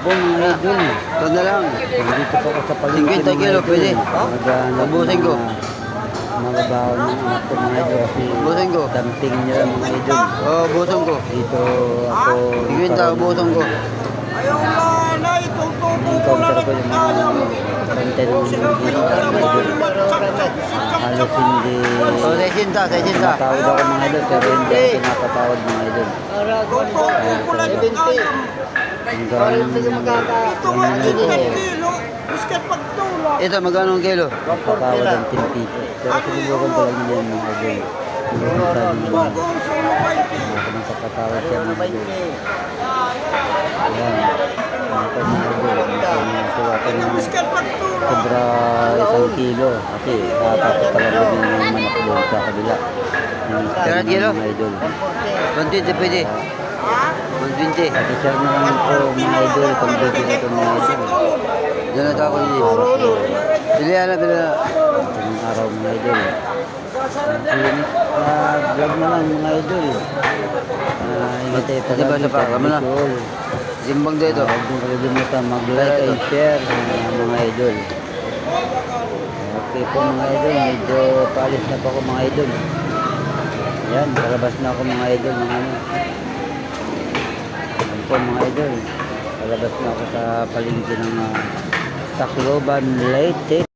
po mga idol. Ito na lang. Nandito po ako sa palengke 50 mga kilo, idol. pwede. Maghanap Ubusin ko. Mababaw ng anak ko mga idol. Kasi Ubusin ko. damping nila mga idol. Oo, busong ko. Dito ako 50, busong ko. encounter ko yung mga content ng dito mga idol. Halos hindi So, 60. matawad ako mga idol. Pero hindi ako pinapatawad mga idol. Hanggang Ito, magkano ang kilo? patawad ang timpito. Pero sinubukan ko lang yan mga idol. Minsan ako nang kapatawad siya mga idol. Ayan. Ako mga idol. Nasuwa ko ng sobra 1 kilo. Kasi nakatapos talaga din yung manok doon sa kabila. Yung Kaya kilo? mga idol. 120 pwede. 120. Pati share na lang po mga idol. Kung bigyan ito mga idol. Diyan na ako yun. Bilihan na. Itong araw mga idol. Vlog na lang mga idol. Ingatay pa Diba lang sa para mo na? Simbang dito. Huwag nyo kalimutan mag-like and share mga idol. Okay po mga idol. Medyo paalis na po ako mga idol. Yan, palabas na ako mga idol. Yan po mga idol. Palabas na ako sa palengke ng Tacloban Leyte.